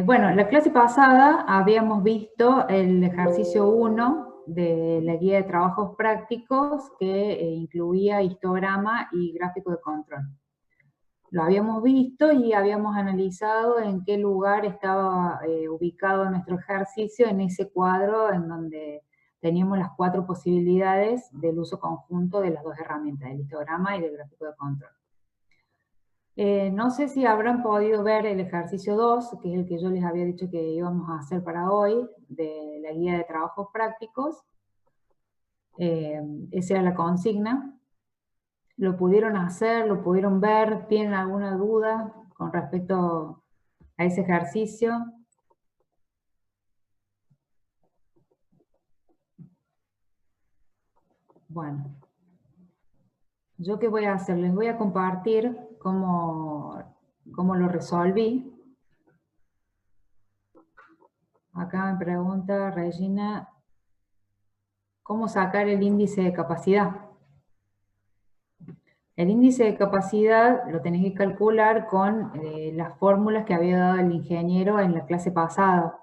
Bueno, la clase pasada habíamos visto el ejercicio 1 de la guía de trabajos prácticos que incluía histograma y gráfico de control. Lo habíamos visto y habíamos analizado en qué lugar estaba ubicado nuestro ejercicio en ese cuadro en donde teníamos las 4 posibilidades del uso conjunto de las dos herramientas, el histograma y el gráfico de control. No sé si habrán podido ver el ejercicio 2, que es el que yo les había dicho que íbamos a hacer para hoy, de la guía de trabajos prácticos. Esa era la consigna. ¿Lo pudieron hacer? ¿Lo pudieron ver? ¿Tienen alguna duda con respecto a ese ejercicio? Bueno, ¿yo qué voy a hacer? Les voy a compartir cómo lo resolví. Acá me pregunta Regina, ¿cómo sacar el índice de capacidad? El índice de capacidad lo tenés que calcular con las fórmulas que había dado el ingeniero en la clase pasada,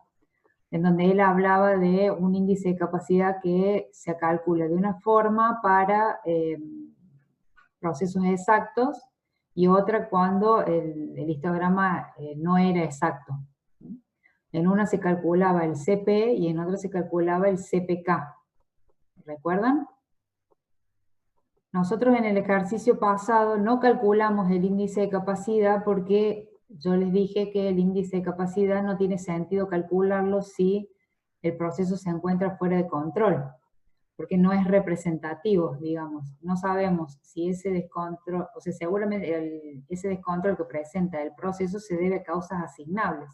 en donde él hablaba de un índice de capacidad que se calcula de una forma para procesos exactos y otra cuando el histograma no era exacto. En una se calculaba el CP y en otra se calculaba el CPK. ¿Recuerdan? Nosotros en el ejercicio pasado no calculamos el índice de capacidad porque yo les dije que el índice de capacidad no tiene sentido calcularlo si el proceso se encuentra fuera de control, porque no es representativo, digamos. No sabemos si ese descontrol, o sea, seguramente ese descontrol que presenta el proceso se debe a causas asignables.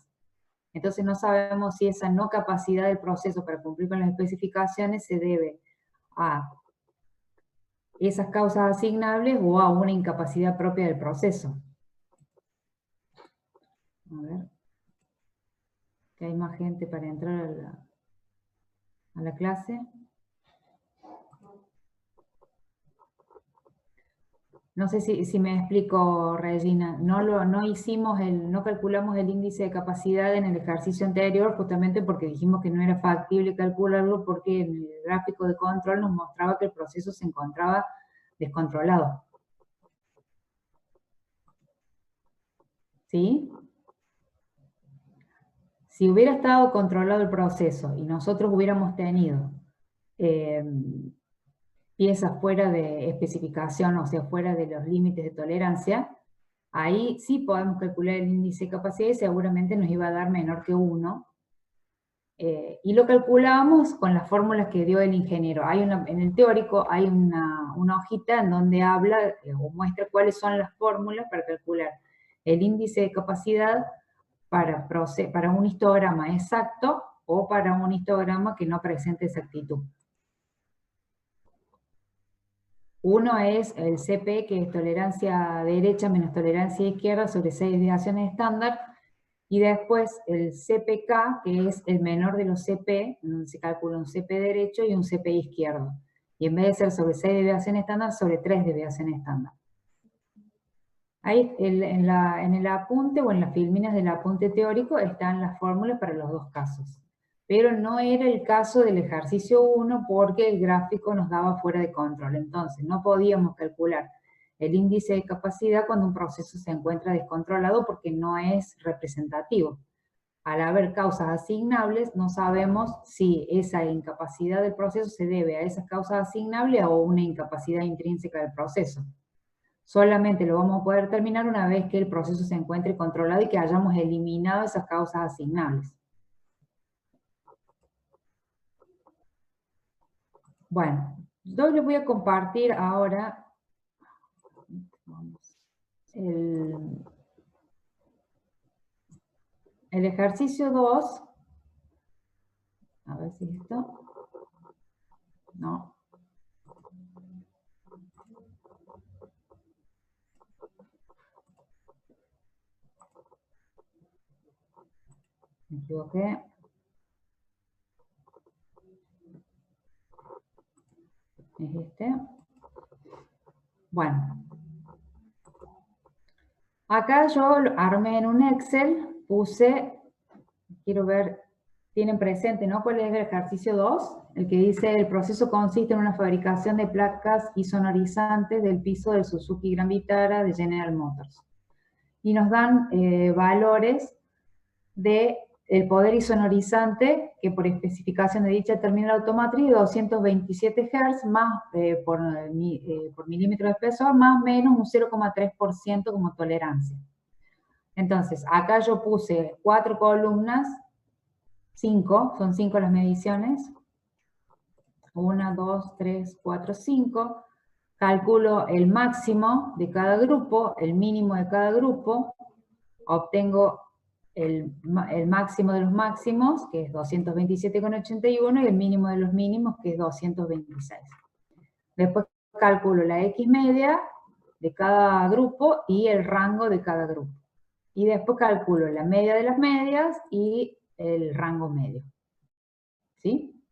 Entonces no sabemos si esa no capacidad del proceso para cumplir con las especificaciones se debe a esas causas asignables o a una incapacidad propia del proceso. A ver, que hay más gente para entrar a la clase. No sé si me explico, Regina. No calculamos el índice de capacidad en el ejercicio anterior justamente porque dijimos que no era factible calcularlo porque en el gráfico de control nos mostraba que el proceso se encontraba descontrolado. ¿Sí? Si hubiera estado controlado el proceso y nosotros hubiéramos tenido piezas fuera de especificación, o sea, fuera de los límites de tolerancia, ahí sí podemos calcular el índice de capacidad y seguramente nos iba a dar menor que 1. Y lo calculamos con las fórmulas que dio el ingeniero. En el teórico hay una hojita en donde habla o muestra cuáles son las fórmulas para calcular el índice de capacidad para un histograma exacto o para un histograma que no presente exactitud. Uno es el CP, que es tolerancia derecha menos tolerancia izquierda sobre 6 desviaciones estándar, y después el CPK, que es el menor de los CP, donde se calcula un CP derecho y un CP izquierdo. Y en vez de ser sobre 6 desviaciones estándar, sobre 3 desviaciones estándar. Ahí en el apunte o en las filminas del apunte teórico están las fórmulas para los dos casos. Pero no era el caso del ejercicio 1 porque el gráfico nos daba fuera de control. Entonces no podíamos calcular el índice de capacidad cuando un proceso se encuentra descontrolado porque no es representativo. Al haber causas asignables, no sabemos si esa incapacidad del proceso se debe a esas causas asignables o una incapacidad intrínseca del proceso. Solamente lo vamos a poder terminar una vez que el proceso se encuentre controlado y que hayamos eliminado esas causas asignables. Bueno, yo les voy a compartir ahora el ejercicio 2. A ver si esto... No. Me equivoqué. Es este. Bueno. Acá yo armé en un Excel puse, quiero ver, tienen presente, ¿no? ¿Cuál es el ejercicio 2? El que dice, el proceso consiste en una fabricación de placas isonorizantes del piso del Suzuki Gran Vitara de General Motors. Y nos dan valores de el poder isonorizante, que por especificación de dicha terminal automotriz, 227 Hz más por milímetro de espesor, más o menos un 0,3% como tolerancia. Entonces, acá yo puse 4 columnas, 5, son 5 las mediciones, 1, 2, 3, 4, 5, calculo el máximo de cada grupo, el mínimo de cada grupo, obtengo el máximo de los máximos, que es 227,81, y el mínimo de los mínimos, que es 226. Después calculo la X media de cada grupo y el rango de cada grupo. Y después calculo la media de las medias y el rango medio. ¿Sí?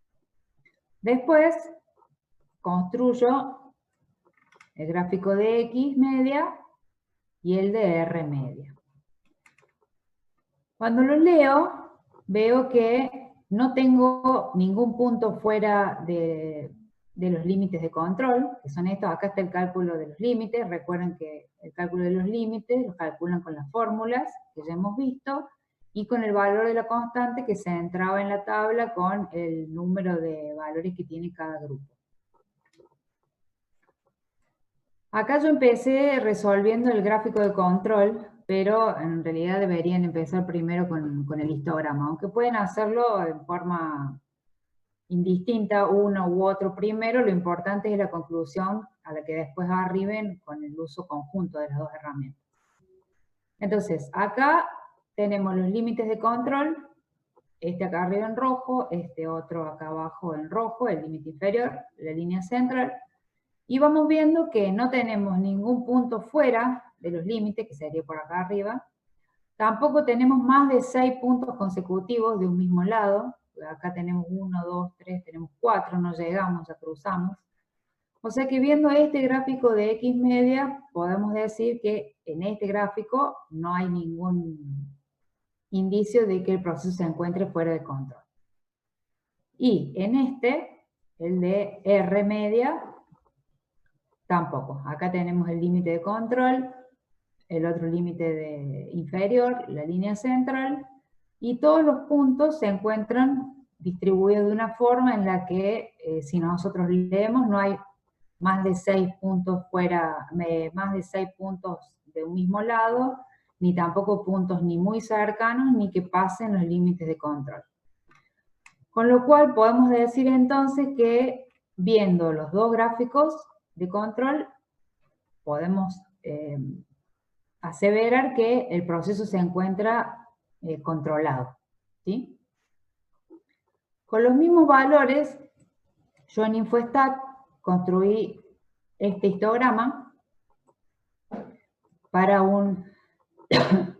Después construyo el gráfico de X media y el de R media. Cuando lo leo, veo que no tengo ningún punto fuera de los límites de control, que son estos. Acá está el cálculo de los límites. Recuerden que el cálculo de los límites los calculan con las fórmulas que ya hemos visto y con el valor de la constante que se entraba en la tabla con el número de valores que tiene cada grupo. Acá yo empecé resolviendo el gráfico de control, pero en realidad deberían empezar primero con el histograma, aunque pueden hacerlo en forma indistinta, uno u otro primero, lo importante es la conclusión a la que después arriben con el uso conjunto de las dos herramientas. Entonces, acá tenemos los límites de control, este acá arriba en rojo, este otro acá abajo en rojo, el límite inferior, la línea central, y vamos viendo que no tenemos ningún punto fuera de los límites, que sería por acá arriba. Tampoco tenemos más de 6 puntos consecutivos de un mismo lado. Acá tenemos 1, 2, 3, tenemos 4, no llegamos, ya cruzamos. O sea que viendo este gráfico de X media, podemos decir que en este gráfico no hay ningún indicio de que el proceso se encuentre fuera de control. Y en este, el de R media, tampoco. Acá tenemos el límite de control, el otro límite inferior, la línea central, y todos los puntos se encuentran distribuidos de una forma en la que, si nosotros leemos, no hay más de 6 puntos fuera, más de 6 puntos de un mismo lado, ni tampoco puntos ni muy cercanos, ni que pasen los límites de control. Con lo cual podemos decir entonces que, viendo los dos gráficos de control, podemos aseverar que el proceso se encuentra controlado, ¿sí? Con los mismos valores, yo en InfoStat construí este histograma para un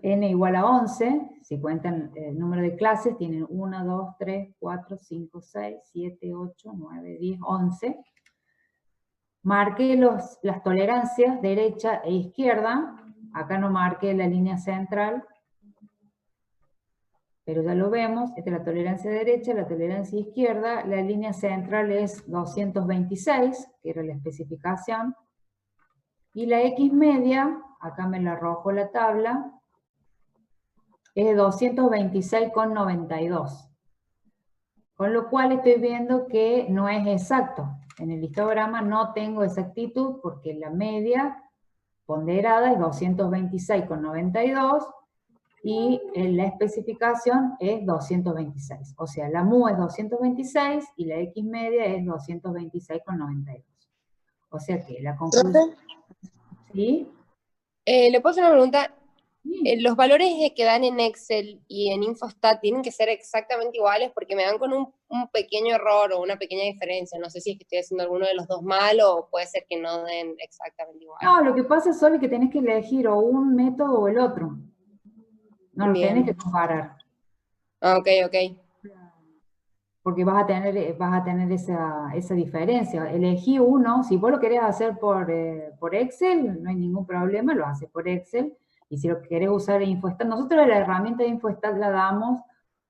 n igual a 11, si cuentan el número de clases, tienen 1, 2, 3, 4, 5, 6, 7, 8, 9, 10, 11. Marqué las tolerancias derecha e izquierda. Acá no marqué la línea central, pero ya lo vemos. Esta es la tolerancia derecha, la tolerancia izquierda. La línea central es 226, que era la especificación. Y la X media, acá me la arrojo la tabla, es 226,92. Con lo cual estoy viendo que no es exacto. En el histograma no tengo exactitud porque la media ponderada es 226,92 y la especificación es 226. O sea, la mu es 226 y la X media es 226,92. O sea que la conclusión... ¿Sí? ¿Le puedo hacer una pregunta? Sí. ¿Los valores que dan en Excel y en InfoStat tienen que ser exactamente iguales? Porque me dan con un pequeño error o una pequeña diferencia. No sé si es que estoy haciendo alguno de los dos mal o puede ser que no den exactamente igual. No, lo que pasa es solo que tenés que elegir o un método o el otro. No los tenés que comparar. Ok. Porque vas a tener esa diferencia. Elegí uno, si vos lo querés hacer por Excel, no hay ningún problema, lo haces por Excel. Y si lo que querés usar InfoStat, nosotros la herramienta de InfoStat la damos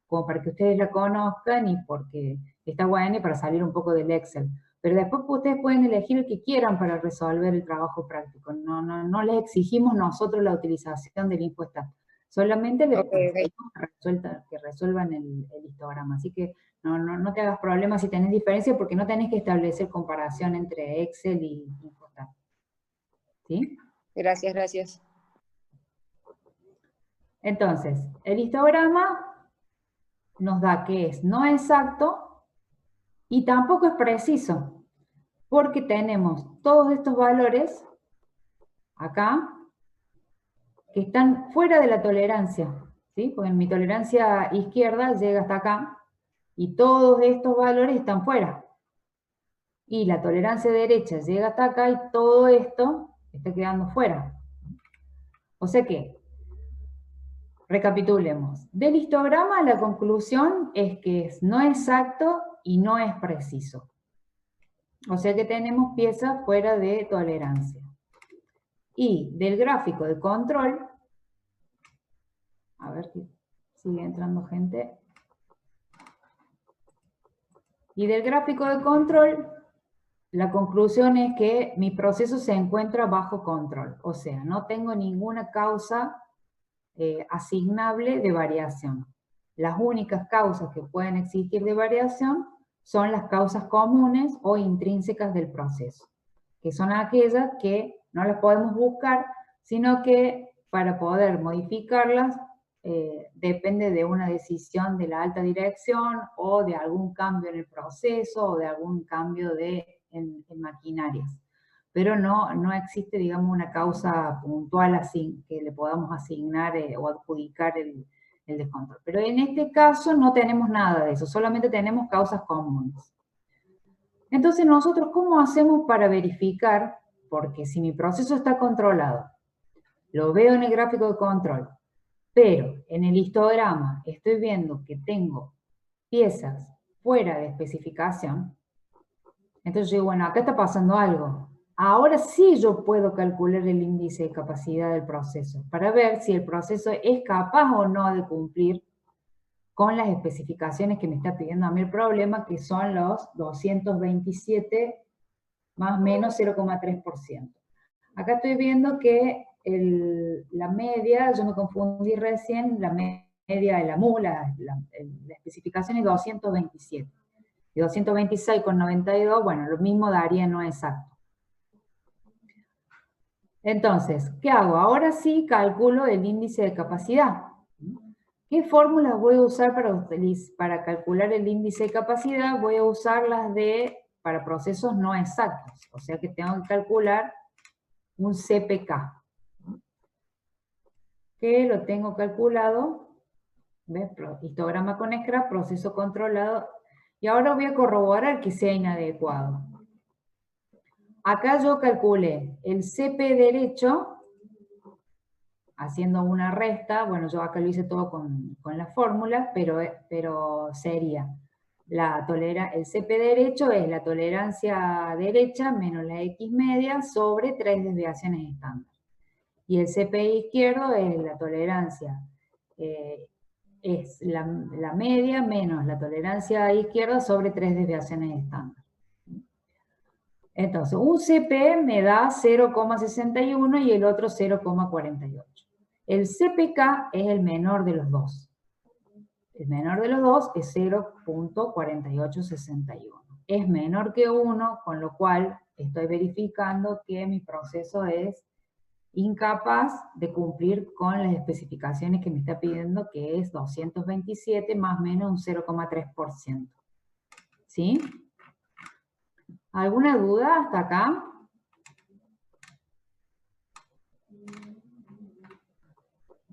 como para que ustedes la conozcan y porque está buena y para salir un poco del Excel. Pero después ustedes pueden elegir el que quieran para resolver el trabajo práctico. No les exigimos nosotros la utilización del InfoStat. Solamente les pedimos que resuelvan el histograma. Así que no te hagas problemas si tenés diferencia porque no tenés que establecer comparación entre Excel y InfoStat. ¿Sí? Gracias, gracias. Entonces, el histograma nos da que es no exacto y tampoco es preciso, porque tenemos todos estos valores acá que están fuera de la tolerancia, ¿sí? Porque mi tolerancia izquierda llega hasta acá y todos estos valores están fuera. Y la tolerancia derecha llega hasta acá y todo esto está quedando fuera. O sea que, recapitulemos. Del histograma la conclusión es que es no exacto y no es preciso. O sea que tenemos piezas fuera de tolerancia. Y del gráfico de control, a ver si sigue entrando gente. Y del gráfico de control, la conclusión es que mi proceso se encuentra bajo control. O sea, no tengo ninguna causa asignable de variación. Las únicas causas que pueden existir de variación son las causas comunes o intrínsecas del proceso, que son aquellas que no las podemos buscar, sino que para poder modificarlas depende de una decisión de la alta dirección o de algún cambio en el proceso o de algún cambio en maquinarias. Pero no existe, digamos, una causa puntual así que le podamos asignar o adjudicar el descontrol. Pero en este caso no tenemos nada de eso, solamente tenemos causas comunes. Entonces nosotros, ¿cómo hacemos para verificar? Porque si mi proceso está controlado, lo veo en el gráfico de control, pero en el histograma estoy viendo que tengo piezas fuera de especificación, entonces yo digo, bueno, acá está pasando algo. Ahora sí yo puedo calcular el índice de capacidad del proceso para ver si el proceso es capaz o no de cumplir con las especificaciones que me está pidiendo a mí el problema, que son los 227 más o menos 0,3%. Acá estoy viendo que la media, yo me confundí recién, la media de la mula, la especificación es 227. Y 226,92, bueno, lo mismo daría no exacto. Entonces, ¿qué hago? Ahora sí calculo el índice de capacidad. ¿Qué fórmulas voy a usar para calcular el índice de capacidad? Voy a usar las para procesos no exactos. O sea que tengo que calcular un CPK. Que lo tengo calculado. ¿Ves? Histograma con scrap, proceso controlado. Y ahora voy a corroborar que sea inadecuado. Acá yo calculé el CP derecho, haciendo una resta, bueno, yo acá lo hice todo con la fórmula, pero sería, el CP derecho es la tolerancia derecha menos la X media sobre 3 desviaciones estándar. Y el CPI izquierdo es la tolerancia, es la media menos la tolerancia izquierda sobre 3 desviaciones estándar. Entonces, un CP me da 0,61 y el otro 0,48. El CPK es el menor de los dos. El menor de los dos es 0,4861. Es menor que 1, con lo cual estoy verificando que mi proceso es incapaz de cumplir con las especificaciones que me está pidiendo, que es 227 más o menos un 0,3%. ¿Sí? ¿Alguna duda hasta acá?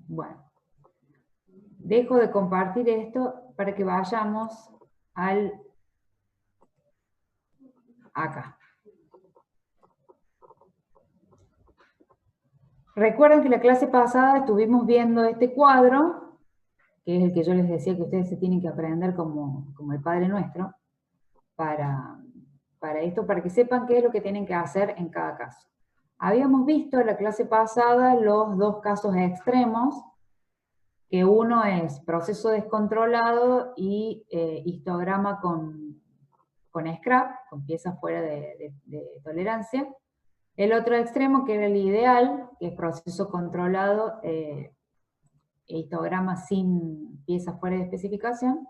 Bueno, dejo de compartir esto para que vayamos acá. Recuerden que la clase pasada estuvimos viendo este cuadro, que es el que yo les decía que ustedes se tienen que aprender como el Padre Nuestro, para esto, para que sepan qué es lo que tienen que hacer en cada caso. Habíamos visto en la clase pasada los dos casos extremos, que uno es proceso descontrolado y histograma con scrap, con piezas fuera de tolerancia. El otro extremo, que era el ideal, que es proceso controlado e histograma sin piezas fuera de especificación.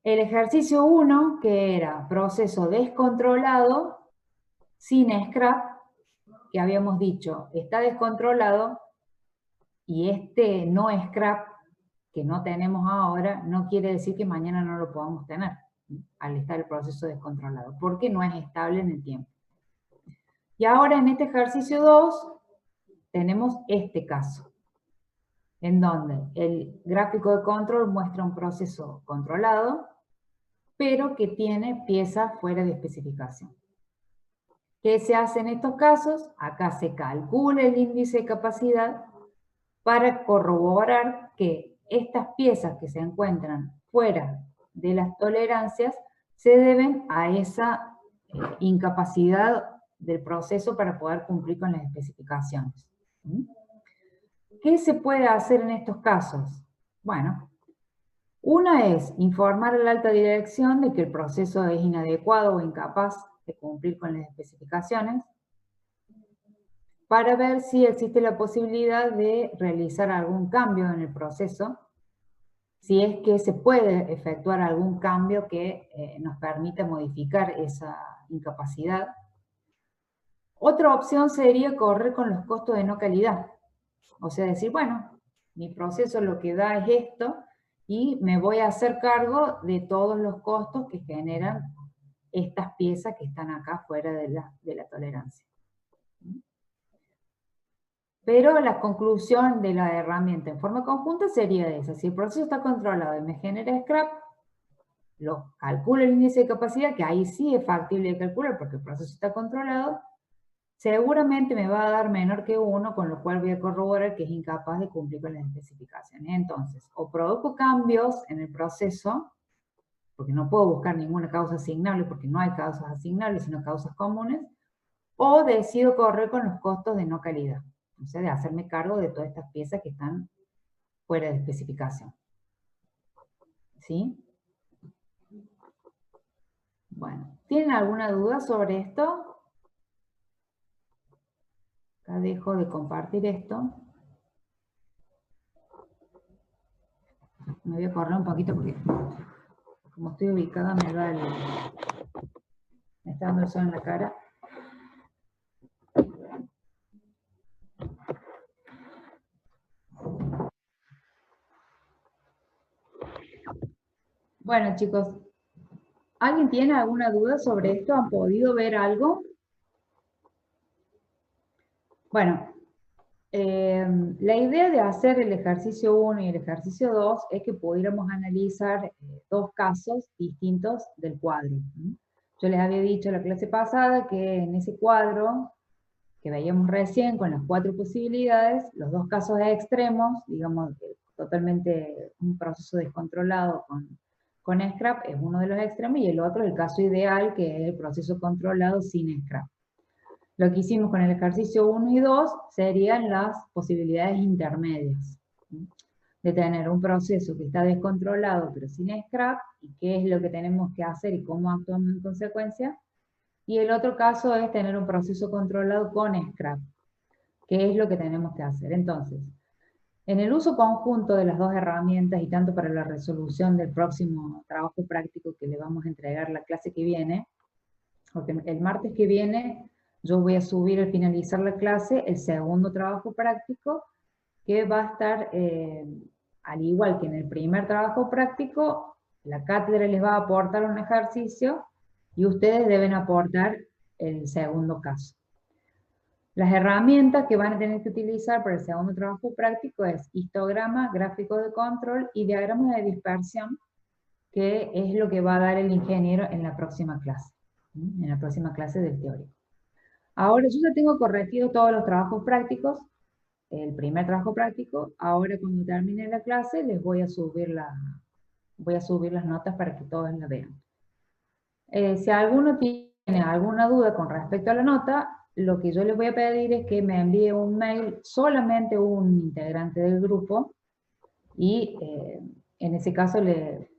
El ejercicio 1, que era proceso descontrolado sin scrap, que habíamos dicho, está descontrolado, y este no scrap que no tenemos ahora, no quiere decir que mañana no lo podamos tener, al estar el proceso descontrolado, porque no es estable en el tiempo. Y ahora en este ejercicio 2, tenemos este caso, en donde el gráfico de control muestra un proceso controlado, pero que tiene piezas fuera de especificación. ¿Qué se hace en estos casos? Acá se calcula el índice de capacidad para corroborar que estas piezas que se encuentran fuera de las tolerancias se deben a esa incapacidad del proceso para poder cumplir con las especificaciones. ¿Qué se puede hacer en estos casos? Bueno, una es informar a la alta dirección de que el proceso es inadecuado o incapaz de cumplir con las especificaciones, para ver si existe la posibilidad de realizar algún cambio en el proceso, si es que se puede efectuar algún cambio que nos permita modificar esa incapacidad. Otra opción sería correr con los costos de no calidad. O sea, decir, bueno, mi proceso lo que da es esto y me voy a hacer cargo de todos los costos que generan estas piezas que están acá fuera de la tolerancia. Pero la conclusión de la herramienta en forma conjunta sería esa. Si el proceso está controlado y me genera scrap, lo calculo el índice de capacidad, que ahí sí es factible de calcular porque el proceso está controlado, seguramente me va a dar menor que 1, con lo cual voy a corroborar que es incapaz de cumplir con las especificaciones. Entonces, o produzco cambios en el proceso, porque no puedo buscar ninguna causa asignable, porque no hay causas asignables, sino causas comunes, o decido correr con los costos de no calidad. O sea, de hacerme cargo de todas estas piezas que están fuera de especificación. ¿Sí? Bueno, ¿tienen alguna duda sobre esto? Acá dejo de compartir esto. Me voy a correr un poquito porque como estoy ubicada me está dando el sol en la cara. Bueno, chicos, ¿alguien tiene alguna duda sobre esto? ¿Han podido ver algo? Bueno, la idea de hacer el ejercicio 1 y el ejercicio 2 es que pudiéramos analizar dos casos distintos del cuadro. Yo les había dicho en la clase pasada que en ese cuadro que veíamos recién con las 4 posibilidades, los dos casos extremos, digamos, totalmente un proceso descontrolado con scrap es uno de los extremos, y el otro, el caso ideal, que es el proceso controlado sin scrap. Lo que hicimos con el ejercicio 1 y 2 serían las posibilidades intermedias, de tener un proceso que está descontrolado pero sin scrap, y qué es lo que tenemos que hacer y cómo actuamos en consecuencia. Y el otro caso es tener un proceso controlado con scrap, qué es lo que tenemos que hacer. Entonces, en el uso conjunto de las dos herramientas, y tanto para la resolución del próximo trabajo práctico que le vamos a entregar la clase que viene, porque el martes que viene yo voy a subir al finalizar la clase el segundo trabajo práctico, que va a estar, al igual que en el primer trabajo práctico, la cátedra les va a aportar un ejercicio y ustedes deben aportar el segundo caso. Las herramientas que van a tener que utilizar para el segundo trabajo práctico es histograma, gráfico de control y diagrama de dispersión, que es lo que va a dar el ingeniero en la próxima clase, en la próxima clase del teórico. Ahora yo ya tengo corregido todos los trabajos prácticos, el primer trabajo práctico. Ahora cuando termine la clase les voy a subir las notas para que todos la vean. Si alguno tiene alguna duda con respecto a la nota, lo que yo les voy a pedir es que me envíe un mail solamente un integrante del grupo y en ese caso les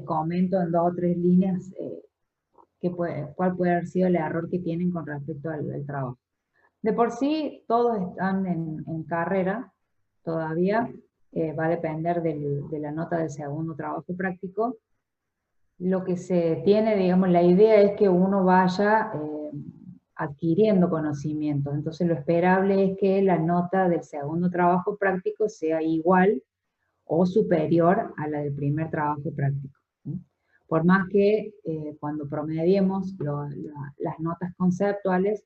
comento en 2 o 3 líneas cuál puede haber sido el error que tienen con respecto al trabajo. De por sí, todos están en carrera, todavía va a depender de la nota del segundo trabajo práctico. Lo que se tiene, digamos, la idea es que uno vaya adquiriendo conocimientos, entonces lo esperable es que la nota del segundo trabajo práctico sea igual o superior a la del primer trabajo práctico. ¿Sí? Por más que cuando promediemos las notas conceptuales,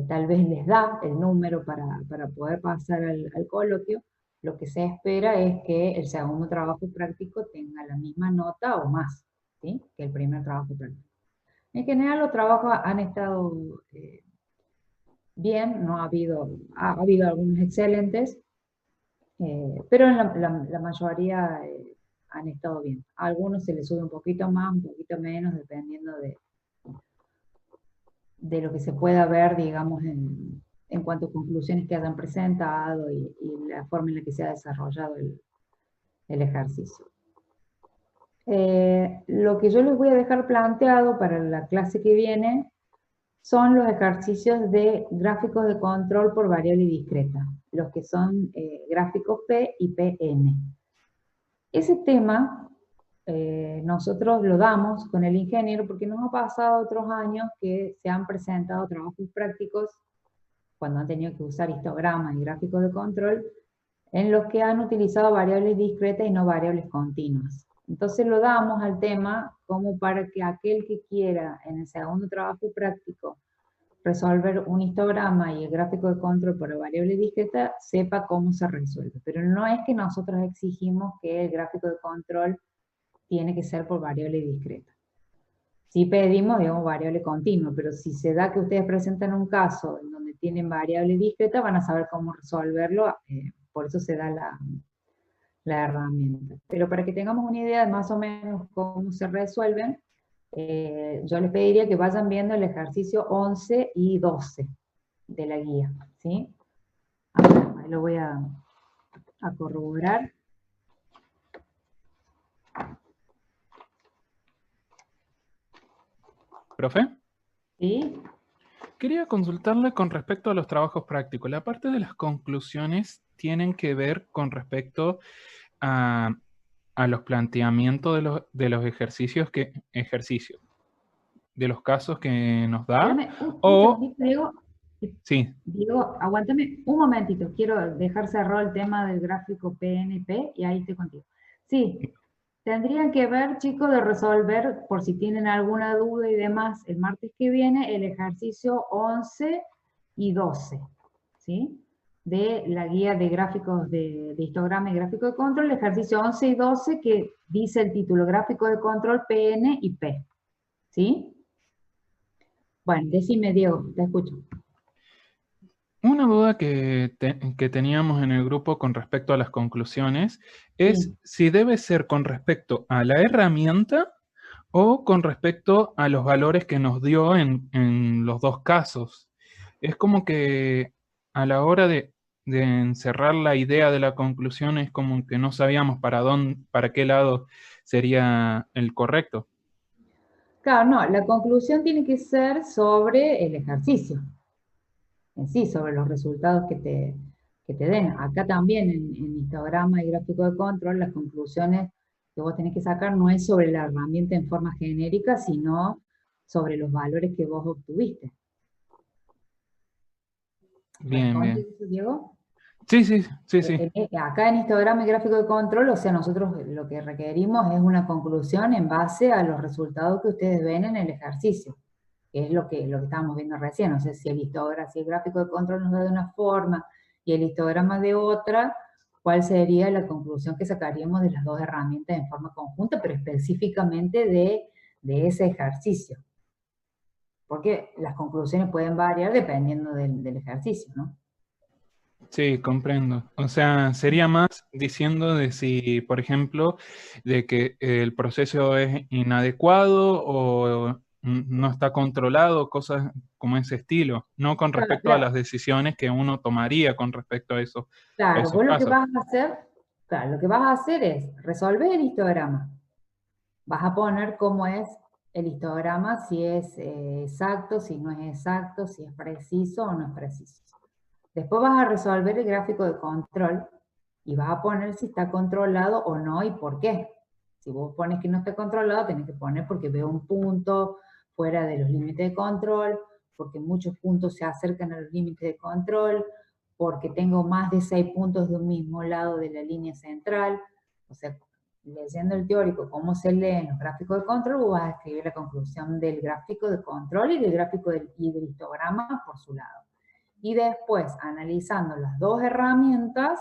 tal vez les da el número para poder pasar al coloquio, lo que se espera es que el segundo trabajo práctico tenga la misma nota o más, ¿sí?, que el primer trabajo práctico. En general los trabajos han estado bien, no ha habido algunos excelentes, pero en la mayoría han estado bien. A algunos se les sube un poquito más, un poquito menos, dependiendo de lo que se pueda ver, digamos, en cuanto a conclusiones que hayan presentado y la forma en la que se ha desarrollado el ejercicio. Lo que yo les voy a dejar planteado para la clase que viene son los ejercicios de gráficos de control por variable discreta, los que son gráficos P y PN. Ese tema nosotros lo damos con el ingeniero porque nos ha pasado otros años que se han presentado trabajos prácticos cuando han tenido que usar histogramas y gráficos de control en los que han utilizado variables discretas y no variables continuas. Entonces lo damos al tema como para que aquel que quiera en el segundo trabajo práctico resolver un histograma y el gráfico de control por variable discreta sepa cómo se resuelve. Pero no es que nosotros exigimos que el gráfico de control tiene que ser por variable discreta. Sí pedimos, digamos, variable continua, pero si se da que ustedes presentan un caso en donde tienen variable discreta, van a saber cómo resolverlo, por eso se da la herramienta. Pero para que tengamos una idea de más o menos cómo se resuelven, yo les pediría que vayan viendo el ejercicio 11 y 12 de la guía, ¿sí? Ahí lo voy a corroborar. ¿Profe? ¿Sí? Quería consultarle con respecto a los trabajos prácticos. La parte de las conclusiones tienen que ver con respecto a los planteamientos de los ejercicios, de los casos que nos da. Espérame, O, segundito, Diego. sí. Diego, aguántame un momentito. Quiero dejar cerrado el tema del gráfico PNP y ahí estoy contigo. Sí, tendrían que ver, chicos, de resolver, por si tienen alguna duda y demás, el martes que viene, el ejercicio 11 y 12, ¿sí? De la guía de gráficos de histograma y gráfico de control, el ejercicio 11 y 12 que dice el título, gráfico de control PN y P, ¿sí? Bueno, decime, Diego, te escucho. Una duda que teníamos en el grupo con respecto a las conclusiones es Sí. si debe ser con respecto a la herramienta o con respecto a los valores que nos dio en los dos casos. Es como que a la hora de encerrar la idea de la conclusión es como que no sabíamos para qué lado sería el correcto. Claro, no, la conclusión tiene que ser sobre el ejercicio, en sí, sobre los resultados que te den. Acá también en histograma y gráfico de control, las conclusiones que vos tenés que sacar no es sobre la herramienta en forma genérica, sino sobre los valores que vos obtuviste. Bien, bien. ¿Responde, Diego? Sí. Acá en histograma y gráfico de control, o sea, nosotros lo que requerimos es una conclusión en base a los resultados que ustedes ven en el ejercicio, que es lo que estábamos viendo recién. O sea, si el gráfico de control nos da de una forma y el histograma de otra, ¿cuál sería la conclusión que sacaríamos de las dos herramientas en forma conjunta, pero específicamente de ese ejercicio? Porque las conclusiones pueden variar dependiendo del ejercicio, ¿no? Sí, comprendo. O sea, sería más diciendo de si, por ejemplo, de que el proceso es inadecuado no está controlado, cosas como ese estilo, no con Claro, respecto a las decisiones que uno tomaría con respecto a claro, esos vos lo que casos. vas a hacer, claro, lo que vas a hacer es resolver el histograma. Vas a poner cómo es el histograma, si es exacto, si no es exacto, si es preciso o no es preciso. Después vas a resolver el gráfico de control y vas a poner si está controlado o no y por qué. Si vos pones que no está controlado, tenés que poner porque veo un punto fuera de los límites de control, porque muchos puntos se acercan a los límites de control, porque tengo más de 6 puntos de un mismo lado de la línea central. O sea, leyendo el teórico, cómo se leen los gráficos de control, vos vas a escribir la conclusión del gráfico de control y del gráfico del histograma por su lado. Y después, analizando las dos herramientas,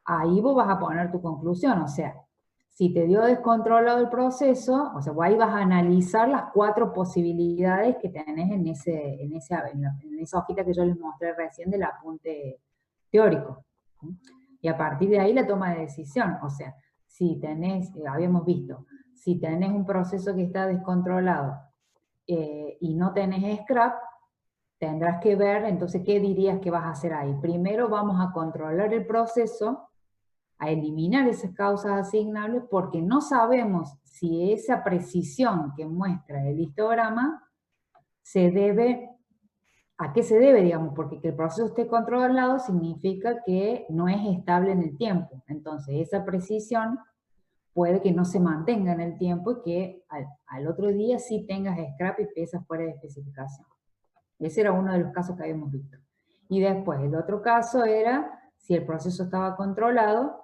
ahí vos vas a poner tu conclusión. O sea, si te dio descontrolado el proceso, o sea, vos ahí vas a analizar las 4 posibilidades que tenés en esa hojita que yo les mostré recién del apunte teórico. Y a partir de ahí la toma de decisión. O sea, si tenés, habíamos visto, si tenés un proceso que está descontrolado y no tenés scrap, tendrás que ver, entonces, ¿qué dirías que vas a hacer ahí? Primero vamos a controlar el proceso, a eliminar esas causas asignables, porque no sabemos si esa precisión que muestra el histograma se debe, ¿a qué se debe, digamos? Porque que el proceso esté controlado significa que no es estable en el tiempo. Entonces, esa precisión puede que no se mantenga en el tiempo y que al otro día sí tengas scrap y piezas fuera de especificación. Ese era uno de los casos que habíamos visto. Y después, el otro caso era si el proceso estaba controlado,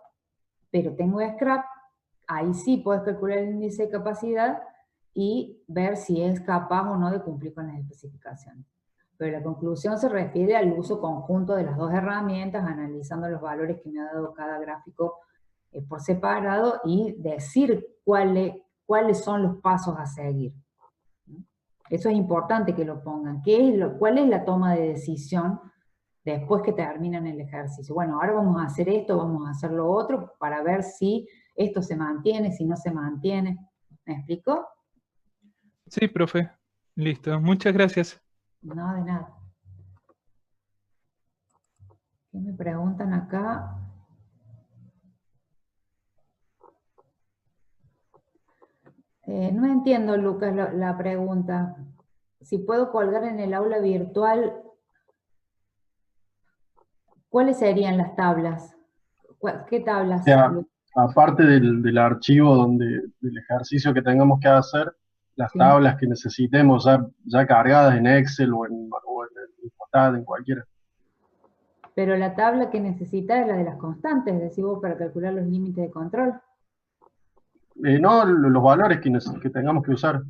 pero tengo scrap, ahí sí puedes calcular el índice de capacidad y ver si es capaz o no de cumplir con las especificaciones. Pero la conclusión se refiere al uso conjunto de las dos herramientas, analizando los valores que me ha dado cada gráfico por separado y decir cuáles son los pasos a seguir. Eso es importante que lo pongan. ¿Cuál es la toma de decisión después que terminan el ejercicio? Bueno, ahora vamos a hacer esto, vamos a hacer lo otro, para ver si esto se mantiene, si no se mantiene. ¿Me explico? Sí, profe. Listo. Muchas gracias. No, de nada. ¿Qué me preguntan acá? No entiendo, Lucas, la pregunta. Si puedo colgar en el aula virtual, ¿cuáles serían las tablas? ¿Qué tablas? O sea, aparte del archivo del ejercicio que tengamos que hacer, las Sí. tablas que necesitemos ya cargadas en Excel o en Infostat, en cualquiera. Pero la tabla que necesita es la de las constantes, decís vos, para calcular los límites de control. No, los valores que tengamos que usar.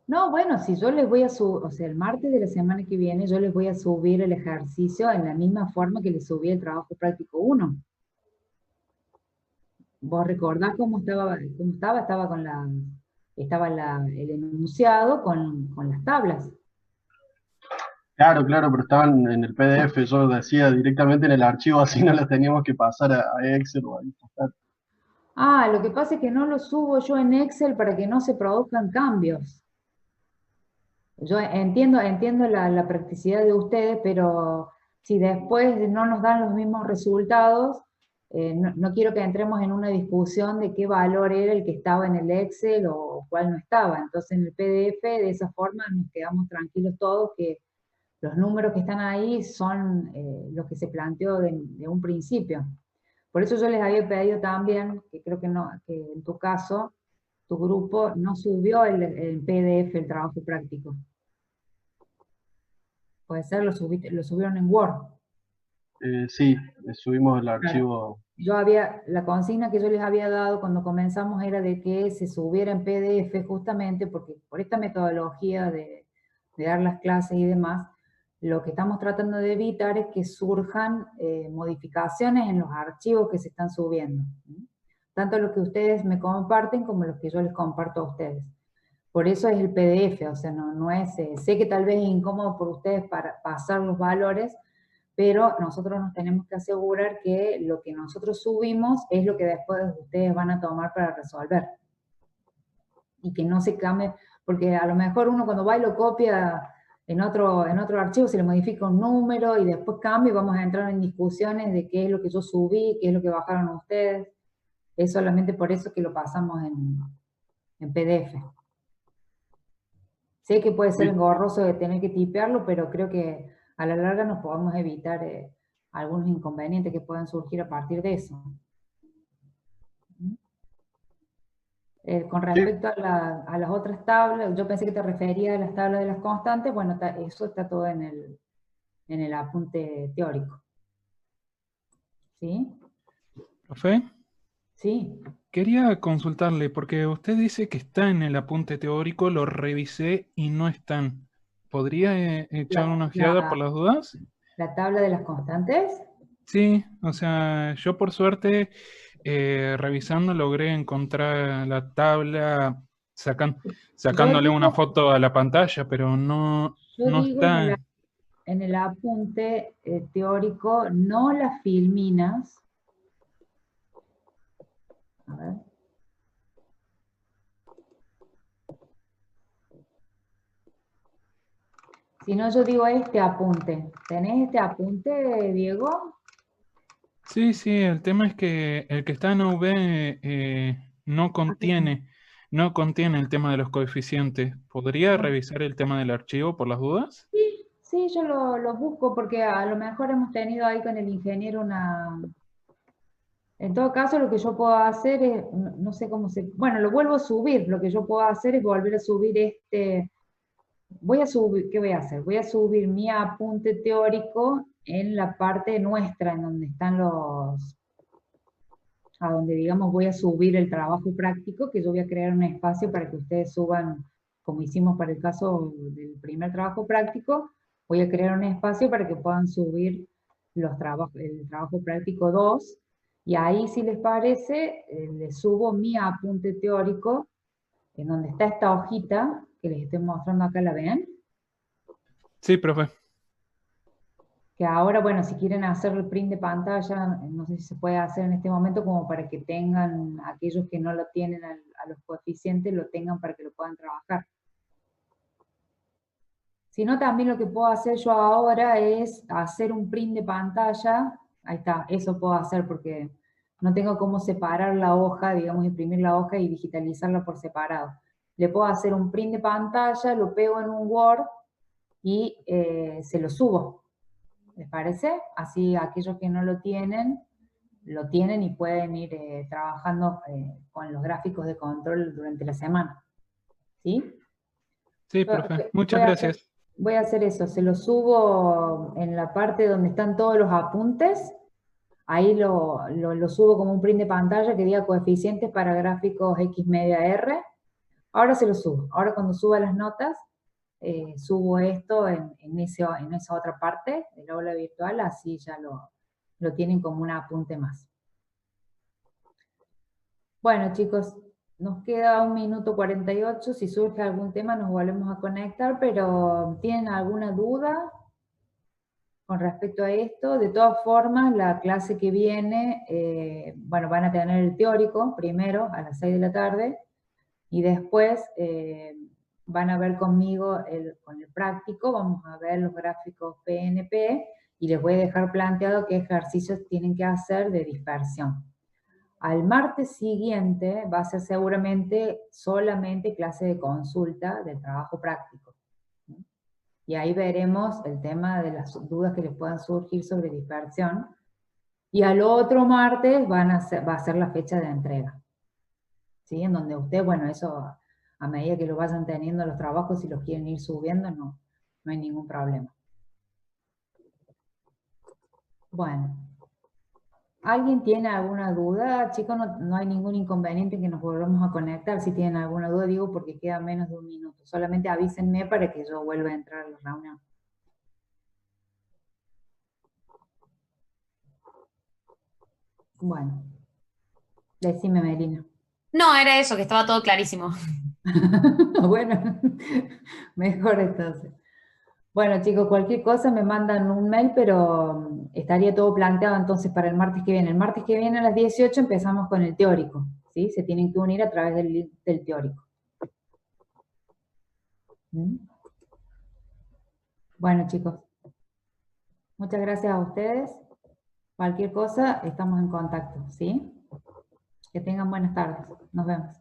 No, bueno, si yo les voy a subir, o sea, el martes de la semana que viene, yo les voy a subir el ejercicio en la misma forma que les subí el trabajo práctico 1. ¿Vos recordás cómo estaba? Estaba el enunciado con las tablas. Claro, pero estaban en el PDF, yo decía directamente en el archivo, así no las teníamos que pasar a Excel o a Infostat. Ah, lo que pasa es que no lo subo yo en Excel para que no se produzcan cambios. Yo entiendo la practicidad de ustedes, pero si después no nos dan los mismos resultados, no quiero que entremos en una discusión de qué valor era el que estaba en el Excel o cuál no estaba. Entonces en el PDF, de esa forma, nos quedamos tranquilos todos que los números que están ahí son los que se planteó de un principio. Por eso yo les había pedido también, que creo que en tu caso, tu grupo no subió el PDF, el trabajo práctico. Puede ser, lo subieron en Word. Sí, subimos el archivo. La consigna que yo les había dado cuando comenzamos era de que se subiera en PDF justamente porque por esta metodología de dar las clases y demás, lo que estamos tratando de evitar es que surjan modificaciones en los archivos que se están subiendo. Tanto los que ustedes me comparten como los que yo les comparto a ustedes. Por eso es el PDF, o sea, no es, sé que tal vez es incómodo por ustedes para pasar los valores, pero nosotros nos tenemos que asegurar que lo que nosotros subimos es lo que después ustedes van a tomar para resolver. Y que no se cambie, porque a lo mejor uno cuando va y lo copia en otro archivo se le modifica un número y después cambia y vamos a entrar en discusiones de qué es lo que yo subí, qué es lo que bajaron ustedes. Es solamente por eso que lo pasamos en PDF. Sé que puede ser engorroso de tener que tipearlo, pero creo que a la larga nos podemos evitar algunos inconvenientes que puedan surgir a partir de eso. Con respecto a las otras tablas, yo pensé que te refería a las tablas de las constantes, bueno, eso está todo en el apunte teórico. ¿Sí? ¿Profe? Sí. Quería consultarle, porque usted dice que está en el apunte teórico, lo revisé y no están. ¿Podría echar una ojeada por las dudas? ¿La tabla de las constantes? Sí, o sea, yo por suerte, revisando, logré encontrar la tabla sacándole una foto a la pantalla, pero no digo está. en el apunte teórico, no las filminas. A ver. Si no, yo digo este apunte. ¿Tenés este apunte, Diego? Sí, el tema es que el que está en AV no contiene el tema de los coeficientes. ¿Podría revisar el tema del archivo por las dudas? Sí, yo lo busco porque a lo mejor hemos tenido ahí con el ingeniero una... En todo caso, lo que yo puedo hacer es, no sé cómo se... Bueno, lo vuelvo a subir. Lo que yo puedo hacer es volver a subir este... Voy a subir, ¿qué voy a hacer? Voy a subir mi apunte teórico en la parte nuestra, en donde están los... A donde, digamos, voy a subir el trabajo práctico, que yo voy a crear un espacio para que ustedes suban, como hicimos para el caso del primer trabajo práctico, voy a crear un espacio para que puedan subir el trabajo práctico 2, y ahí, si les parece, les subo mi apunte teórico, en donde está esta hojita, que les estoy mostrando acá, ¿la ven? Sí, profe. Que ahora, bueno, si quieren hacer el print de pantalla, no sé si se puede hacer en este momento, como para que tengan, aquellos que no lo tienen a los coeficientes, lo tengan para que lo puedan trabajar. Si no, también lo que puedo hacer yo ahora es hacer un print de pantalla. Ahí está, eso puedo hacer porque no tengo cómo separar la hoja, digamos, imprimir la hoja y digitalizarla por separado. Le puedo hacer un print de pantalla, lo pego en un Word y se lo subo. ¿Les parece? Así aquellos que no lo tienen y pueden ir trabajando con los gráficos de control durante la semana. ¿Sí? Sí, profe. Muchas gracias. Voy a hacer eso, se lo subo en la parte donde están todos los apuntes. Ahí lo subo como un print de pantalla que diga coeficientes para gráficos X media R. Ahora se lo subo. Ahora cuando suba las notas, subo esto en esa otra parte del aula virtual, así ya lo tienen como un apunte más. Bueno, chicos, nos queda 1 minuto 48, si surge algún tema nos volvemos a conectar, pero ¿tienen alguna duda con respecto a esto? De todas formas, la clase que viene, bueno, van a tener el teórico primero a las 6 de la tarde, y después van a ver conmigo con el práctico, vamos a ver los gráficos PNP, y les voy a dejar planteado qué ejercicios tienen que hacer de dispersión. Al martes siguiente va a ser seguramente solamente clase de consulta del trabajo práctico. Y ahí veremos el tema de las dudas que les puedan surgir sobre dispersión. Y al otro martes va a ser la fecha de entrega. ¿Sí? En donde usted, bueno, eso a medida que lo vayan teniendo los trabajos, si los quieren ir subiendo, no hay ningún problema. Bueno. ¿Alguien tiene alguna duda? Chicos, no hay ningún inconveniente en que nos volvamos a conectar. Si tienen alguna duda, digo, porque queda menos de 1 minuto. Solamente avísenme para que yo vuelva a entrar a la reunión. Bueno. Decime, Melina. No, era eso, que estaba todo clarísimo. Bueno, mejor entonces. Bueno, chicos, cualquier cosa me mandan un mail, pero estaría todo planteado entonces para el martes que viene. El martes que viene a las 18 empezamos con el teórico, ¿sí? Se tienen que unir a través del link del teórico. ¿Mm? Bueno, chicos, muchas gracias a ustedes. Cualquier cosa, estamos en contacto, ¿sí? Que tengan buenas tardes. Nos vemos.